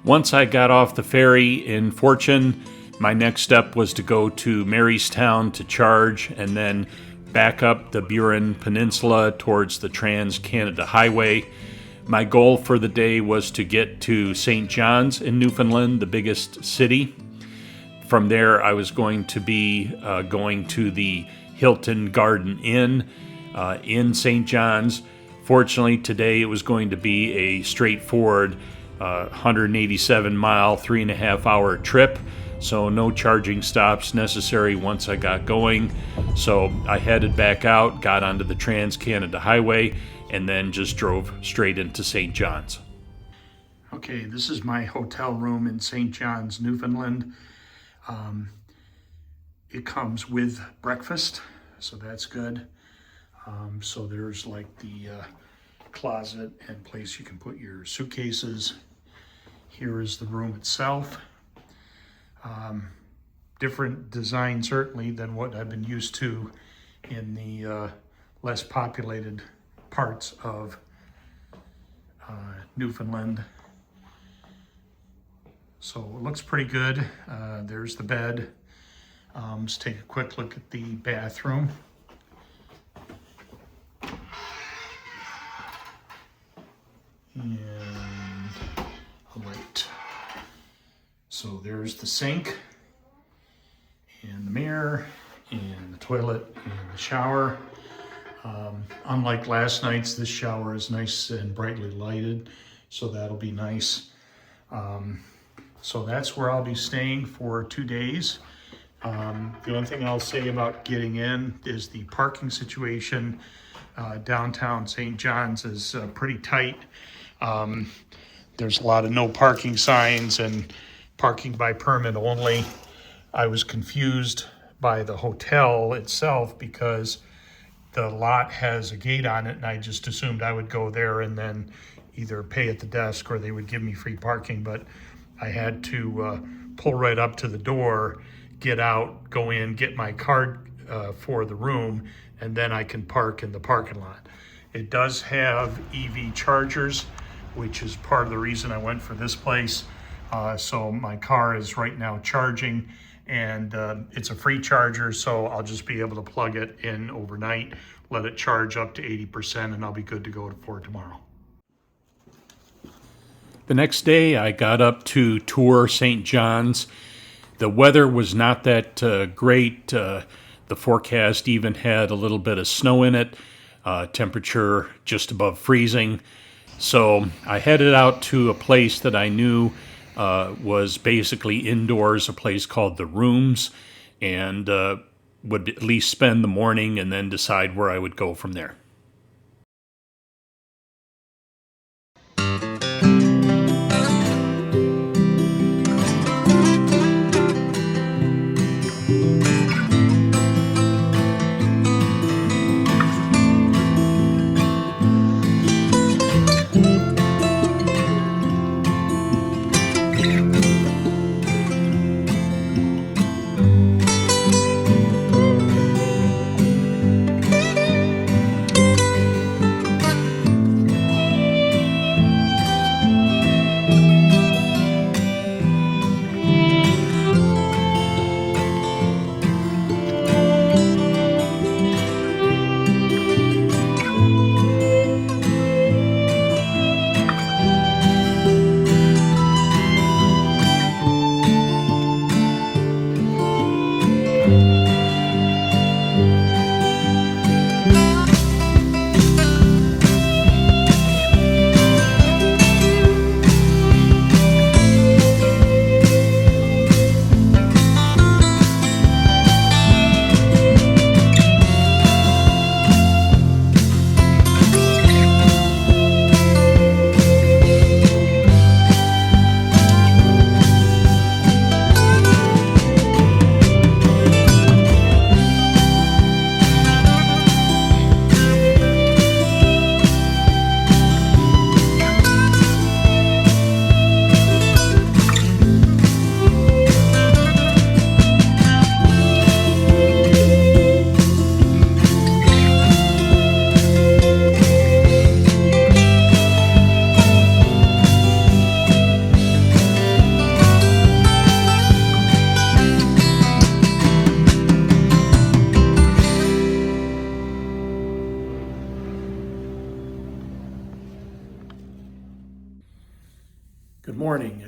Once I got off the ferry in Fortune, my next step was to go to Marystown to charge and then back up the Burin Peninsula towards the Trans-Canada Highway. My goal for the day was to get to St. John's in Newfoundland, the biggest city. From there, I was going to be going to the Hilton Garden Inn in St. John's. Fortunately, today it was going to be a straightforward 187-mile, 3.5-hour trip, so no charging stops necessary once I got going. So I headed back out, got onto the Trans-Canada Highway, and then just drove straight into St. John's. Okay, this is my hotel room in St. John's, Newfoundland. It comes with breakfast, so that's good. So there's like the closet and place you can put your suitcases. Here is the room itself. Different design certainly than what I've been used to in the less populated parts of Newfoundland. So it looks pretty good. There's the bed. Let's take a quick look at the bathroom. And a light. So there's the sink and the mirror and the toilet and the shower. Unlike last night's, this shower is nice and brightly lighted, so that'll be nice. So that's where I'll be staying for 2 days. The only thing I'll say about getting in is the parking situation. Downtown St. John's is pretty tight. There's a lot of no parking signs and parking by permit only. I was confused by the hotel itself because the lot has a gate on it, and I just assumed I would go there and then either pay at the desk or they would give me free parking, but I had to pull right up to the door, get out, go in, get my card for the room, and then I can park in the parking lot. It does have EV chargers, which is part of the reason I went for this place. So my car is right now charging, and it's a free charger, so I'll just be able to plug it in overnight, let it charge up to 80%, and I'll be good to go for tomorrow. The next day, I got up to tour St. John's. The weather was not that great. The forecast even had a little bit of snow in it, temperature just above freezing. So I headed out to a place that I knew was basically indoors, a place called The Rooms, and would at least spend the morning and then decide where I would go from there.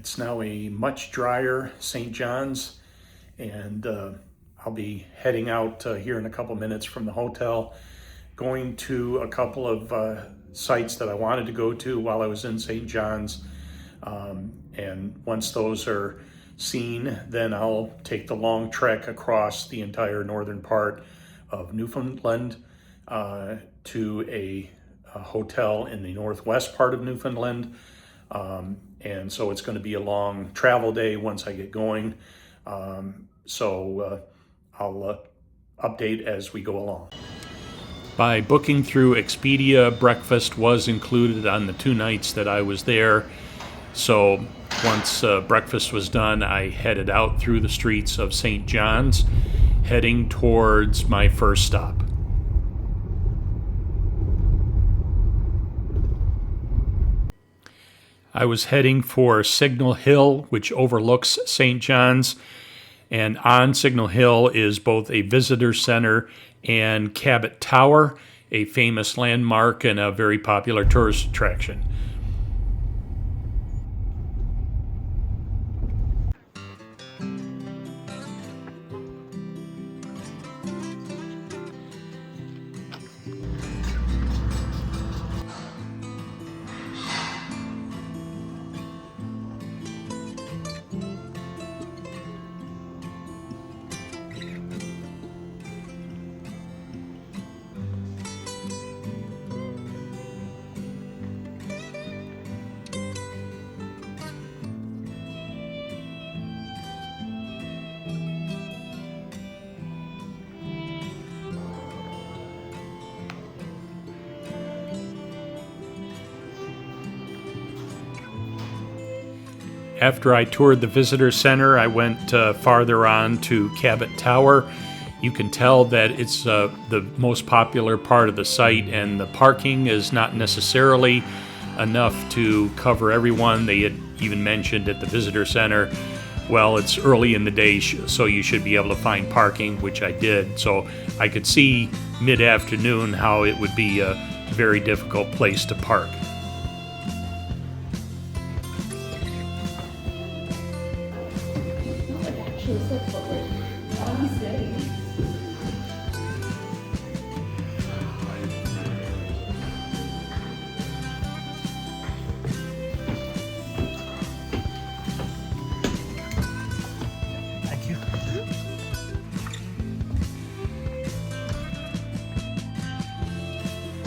It's now a much drier St. John's, and I'll be heading out here in a couple minutes from the hotel, going to a couple of sites that I wanted to go to while I was in St. John's. And once those are seen, then I'll take the long trek across the entire northern part of Newfoundland to a hotel in the northwest part of Newfoundland. And so it's going to be a long travel day once I get going. So I'll update as we go along. By booking through Expedia, breakfast was included on the 2 nights that I was there. So once breakfast was done, I headed out through the streets of St. John's, heading towards my first stop. I was heading for Signal Hill, which overlooks St. John's, and on Signal Hill is both a visitor center and Cabot Tower, a famous landmark and a very popular tourist attraction. After I toured the visitor center, I went farther on to Cabot Tower. You can tell that it's the most popular part of the site, and the parking is not necessarily enough to cover everyone. They had even mentioned at the visitor center, well, it's early in the day, so you should be able to find parking, which I did. So I could see mid-afternoon how it would be a very difficult place to park.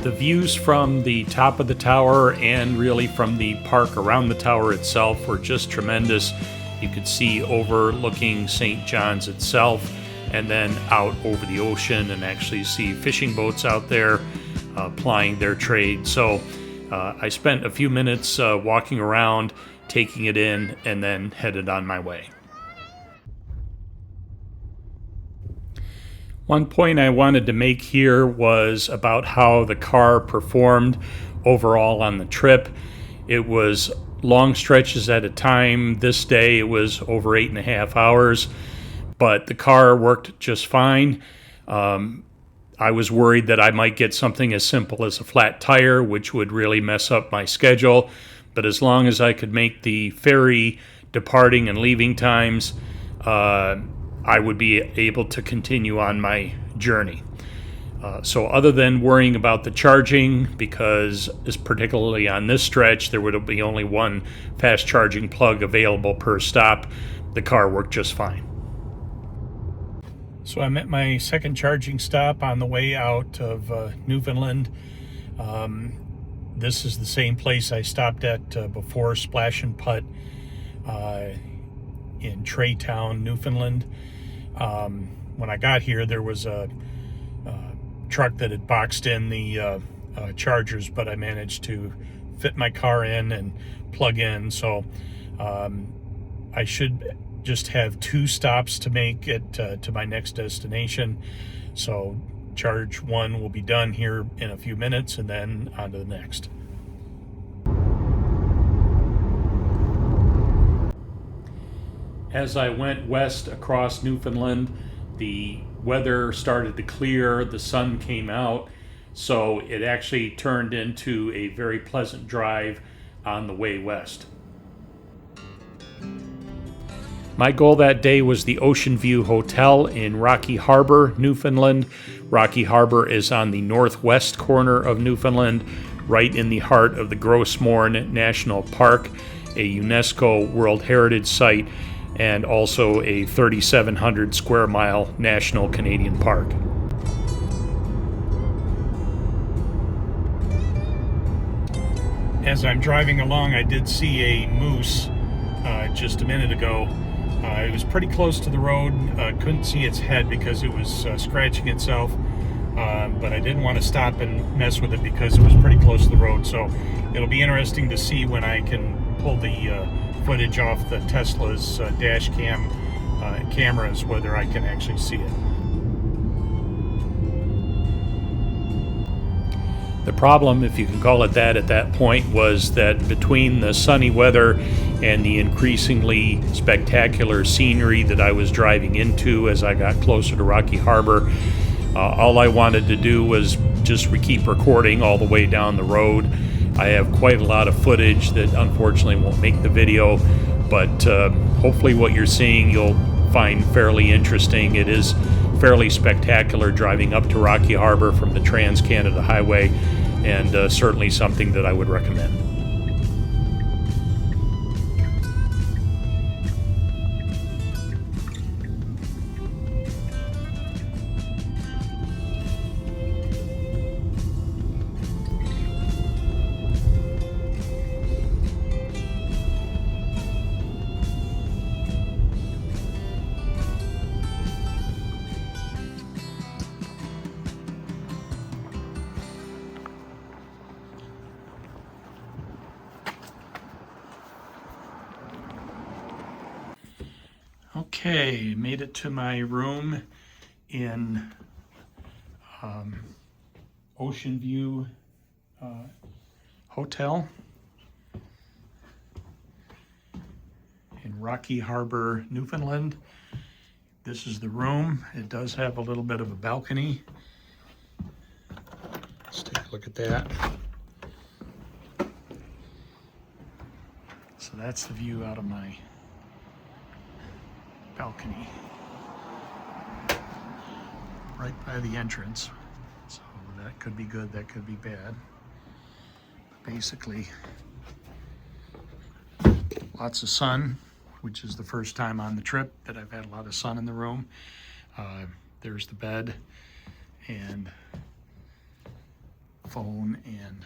The views from the top of the tower and really from the park around the tower itself were just tremendous. You could see overlooking St. John's itself and then out over the ocean and actually see fishing boats out there plying their trade. So I spent a few minutes walking around, taking it in, and then headed on my way. One point I wanted to make here was about how the car performed overall on the trip. It was long stretches at a time. This day it was over 8.5 hours, but the car worked just fine. I was worried that I might get something as simple as a flat tire, which would really mess up my schedule. But as long as I could make the ferry departing and leaving times, I would be able to continue on my journey. So other than worrying about the charging, because particularly on this stretch, there would be only one fast charging plug available per stop, the car worked just fine. So I'm at my second charging stop on the way out of Newfoundland. This is the same place I stopped at before, Splash and Putt in Traytown, Newfoundland. When I got here, there was a truck that had boxed in the chargers, but I managed to fit my car in and plug in. So I should just have 2 stops to make it to my next destination. So charge 1 will be done here in a few minutes, and then on to the next. As I went west across Newfoundland, the weather started to clear, the sun came out, so it actually turned into a very pleasant drive on the way west. My goal that day was the Ocean View Hotel in Rocky Harbor, Newfoundland. Rocky Harbor is on the northwest corner of Newfoundland, right in the heart of the Gros Morne National Park, a UNESCO World Heritage Site, and also a 3,700 square mile National Canadian Park. As I'm driving along, I did see a moose just a minute ago. It was pretty close to the road. Couldn't see its head because it was scratching itself, but I didn't want to stop and mess with it because it was pretty close to the road. So it'll be interesting to see when I can pull the footage off the Tesla's dash cam cameras, whether I can actually see it. The problem, if you can call it that at that point, was that between the sunny weather and the increasingly spectacular scenery that I was driving into as I got closer to Rocky Harbor, all I wanted to do was just keep recording all the way down the road. I have quite a lot of footage that unfortunately won't make the video, but hopefully what you're seeing you'll find fairly interesting. It is fairly spectacular driving up to Rocky Harbor from the Trans-Canada Highway, and certainly something that I would recommend. Okay, made it to my room in Ocean View Hotel in Rocky Harbor, Newfoundland. This is the room. It does have a little bit of a balcony. Let's take a look at that. So that's the view out of my balcony, right by the entrance. So that could be good, that could be bad. Basically, lots of sun, which is the first time on the trip that I've had a lot of sun in the room. There's the bed and phone, and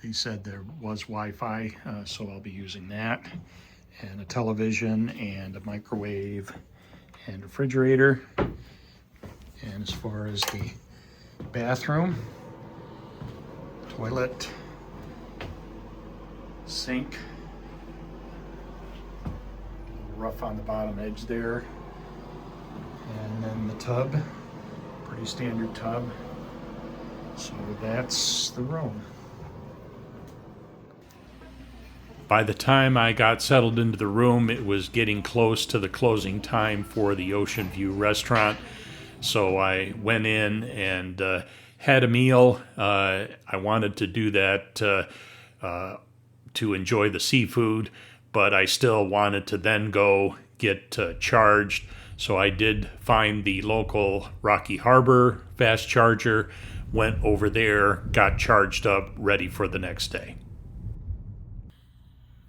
they said there was Wi-Fi, so I'll be using that, and a television and a microwave and refrigerator. And as far as the bathroom, toilet, sink, rough on the bottom edge there, and then the tub, pretty standard tub. So that's the room. By the time I got settled into the room, it was getting close to the closing time for the Ocean View restaurant. So I went in and had a meal. I wanted to do that to enjoy the seafood, but I still wanted to then go get charged. So I did find the local Rocky Harbor fast charger, went over there, got charged up, ready for the next day.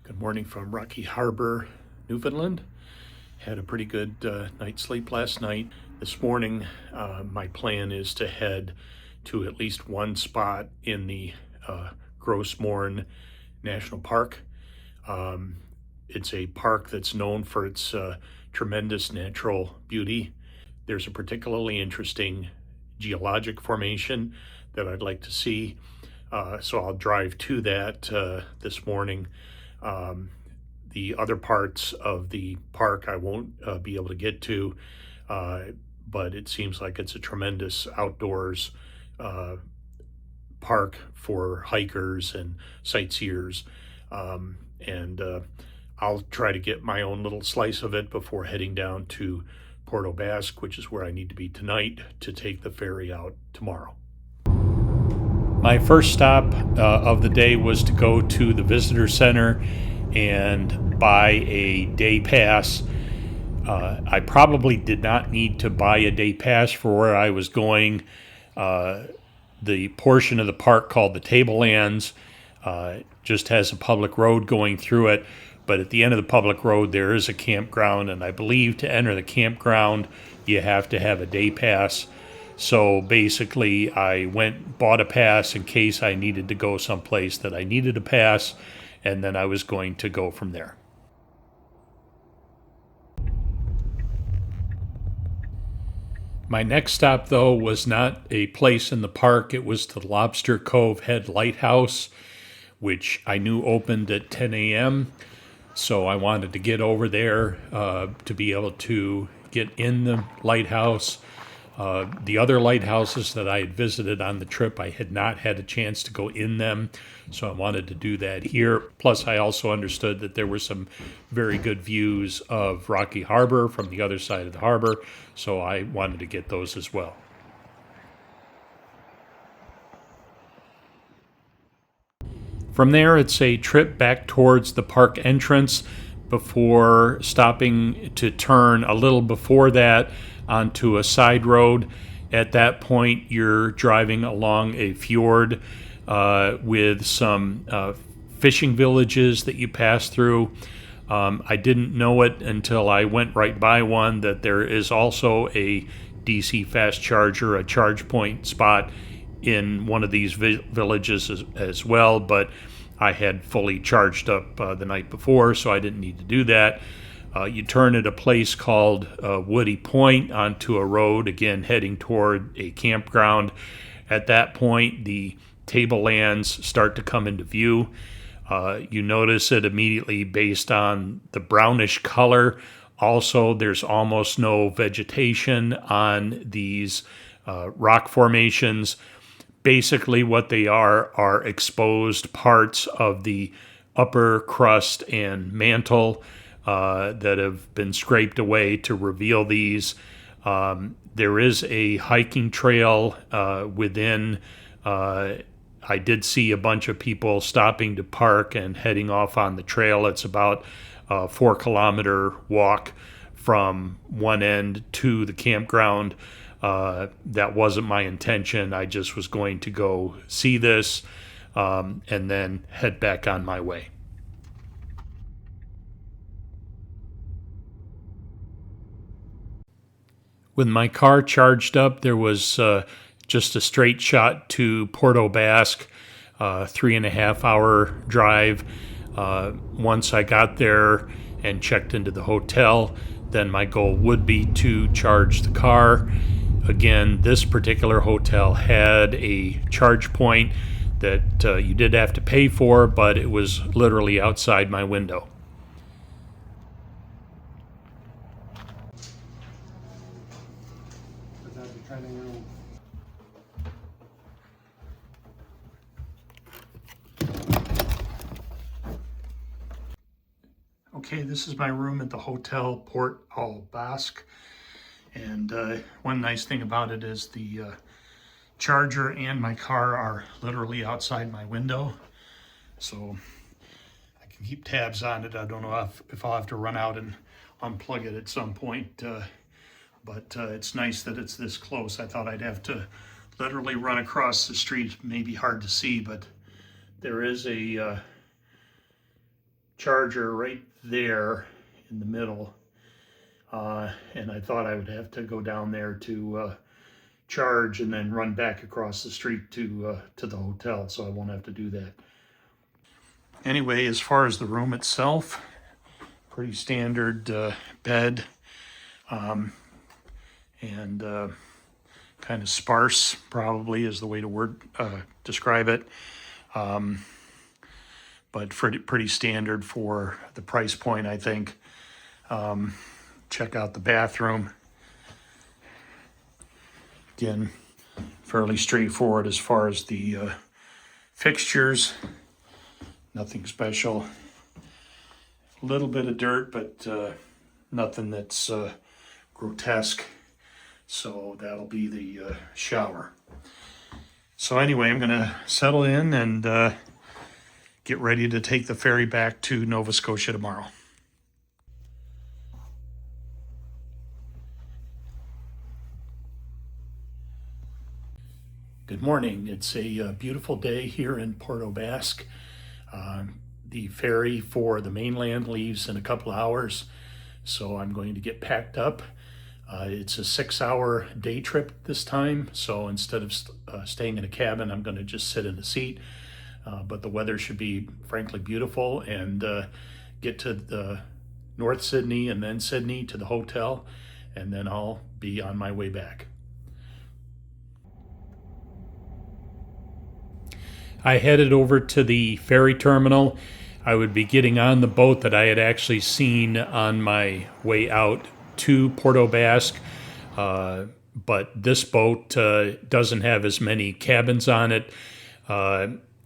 Good morning from Rocky Harbor, Newfoundland. Had a pretty good night's sleep last night. This morning, my plan is to head to at least one spot in the Gros Morne National Park. It's a park that's known for its tremendous natural beauty. There's a particularly interesting geologic formation that I'd like to see. So I'll drive to that this morning. The other parts of the park I won't be able to get to, but it seems like it's a tremendous outdoors park for hikers and sightseers, and I'll try to get my own little slice of it before heading down to Port Aux Basques, which is where I need to be tonight to take the ferry out tomorrow. My first stop of the day was to go to the visitor center and buy a day pass. I probably did not need to buy a day pass for where I was going. The portion of the park called the Tablelands just has a public road going through it, but at the end of the public road there is a campground, and I believe to enter the campground you have to have a day pass. So basically I bought a pass in case I needed to go someplace that I needed a pass, and then I was going to go from there. My next stop, though, was not a place in the park. It was the Lobster Cove Head Lighthouse, which I knew opened at 10 a.m. So I wanted to get over there to be able to get in the lighthouse. The other lighthouses that I had visited on the trip, I had not had a chance to go in them, so I wanted to do that here. Plus, I also understood that there were some very good views of Rocky Harbor from the other side of the harbor, so I wanted to get those as well. From there, it's a trip back towards the park entrance before stopping to turn a little before that onto a side road. At that point, you're driving along a fjord with some fishing villages that you pass through. I didn't know it until I went right by one that there is also a DC fast charger, a charge point spot in one of these villages as well, but I had fully charged up the night before, so I didn't need to do that. You turn at a place called Woody Point onto a road, again heading toward a campground. At that point, the tablelands start to come into view. You notice it immediately based on the brownish color. Also, there's almost no vegetation on these rock formations. Basically, what they are exposed parts of the upper crust and mantle that have been scraped away to reveal these. There is a hiking trail within. I did see a bunch of people stopping to park and heading off on the trail. It's about a 4-kilometer walk from one end to the campground. That wasn't my intention. I just was going to go see this and then head back on my way. With my car charged up, there was just a straight shot to Port Aux Basques, 3.5-hour drive. Once I got there and checked into the hotel, then my goal would be to charge the car. Again, this particular hotel had a charge point that you did have to pay for, but it was literally outside my window. Okay, this is my room at the hotel Port Aux Basques, and one nice thing about it is the charger and my car are literally outside my window, so I can keep tabs on it. I don't know if I'll have to run out and unplug it at some point, but it's nice that it's this close. I thought I'd have to literally run across the street. It may be hard to see, but there is a charger right there in the middle, and I thought I would have to go down there to charge and then run back across the street to the hotel, so I won't have to do that. Anyway, as far as the room itself, pretty standard bed, and kind of sparse, probably is the way to describe it. But pretty standard for the price point, I think. Check out the bathroom. Again, fairly straightforward as far as the fixtures. Nothing special. A little bit of dirt, but nothing that's grotesque. So that'll be the shower. So anyway, I'm going to settle in and get ready to take the ferry back to Nova Scotia tomorrow. Good morning. It's a beautiful day here in Port Aux Basques. The ferry for the mainland leaves in a couple of hours, so I'm going to get packed up. It's a 6-hour day trip this time, so instead of staying in a cabin, I'm going to just sit in a seat. But the weather should be frankly beautiful, and get to the North Sydney and then Sydney to the hotel, and then I'll be on my way back. I headed over to the ferry terminal. I would be getting on the boat that I had actually seen on my way out to Port Aux Basques, but this boat doesn't have as many cabins on it.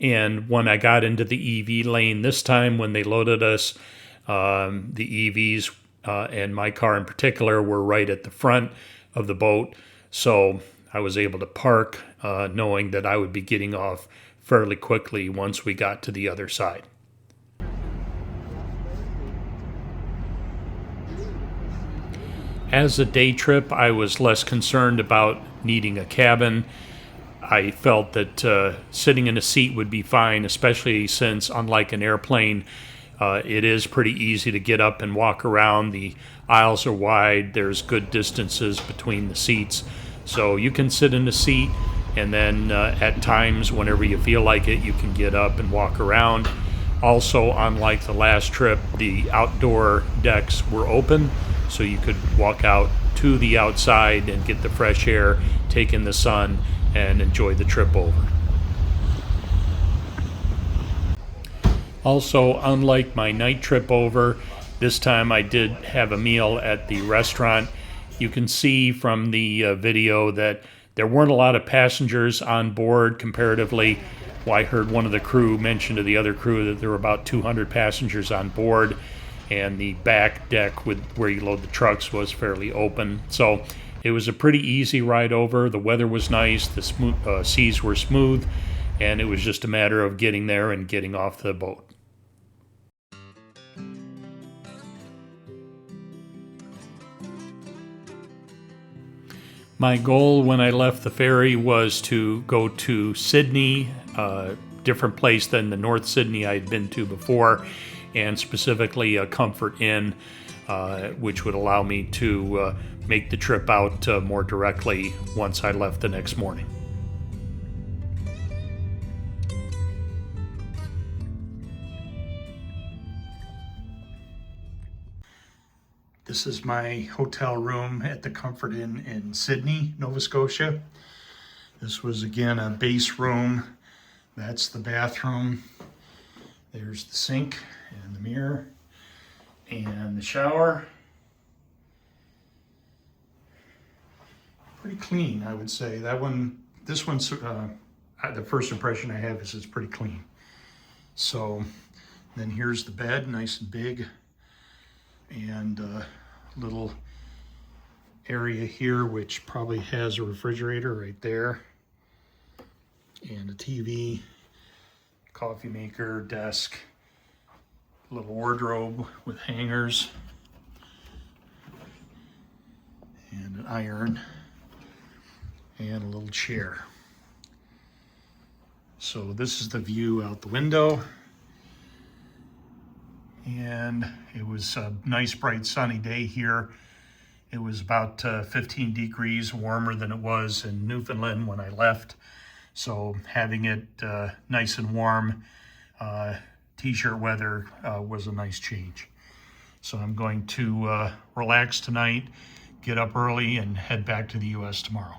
And when I got into the EV lane this time, when they loaded us, the EVs and my car in particular were right at the front of the boat, so I was able to park knowing that I would be getting off fairly quickly once we got to the other side. As a day trip, I was less concerned about needing a cabin. I felt that sitting in a seat would be fine, especially since, unlike an airplane, it is pretty easy to get up and walk around. The aisles are wide, there's good distances between the seats, so you can sit in a seat, and then at times, whenever you feel like it, you can get up and walk around. Also, unlike the last trip, the outdoor decks were open, so you could walk out to the outside and get the fresh air, take in the sun, and enjoy the trip over. Also, unlike my night trip over, this time I did have a meal at the restaurant. You can see from the video that there weren't a lot of passengers on board comparatively. Well, I heard one of the crew mention to the other crew that there were about 200 passengers on board, and the back deck where you load the trucks was fairly open. So it was a pretty easy ride over. The weather was nice, the seas were smooth, and it was just a matter of getting there and getting off the boat. My goal when I left the ferry was to go to Sydney, a different place than the North Sydney I had been to before, and specifically a Comfort Inn, which would allow me to make the trip out more directly once I left the next morning. This is my hotel room at the Comfort Inn in Sydney, Nova Scotia. This was, again, a base room. That's the bathroom. There's the sink and the mirror and the shower. Pretty clean, I would say. This one's, the first impression I have is it's pretty clean. So then here's the bed, nice and big. And a little area here which probably has a refrigerator right there, and a TV, coffee maker, desk, little wardrobe with hangers, and an iron, and a little chair. So this is the view out the window. And it was a nice, bright, sunny day here. It was about 15 degrees warmer than it was in Newfoundland when I left. So having it nice and warm, t-shirt weather was a nice change. So I'm going to relax tonight, get up early, and head back to the U.S. tomorrow.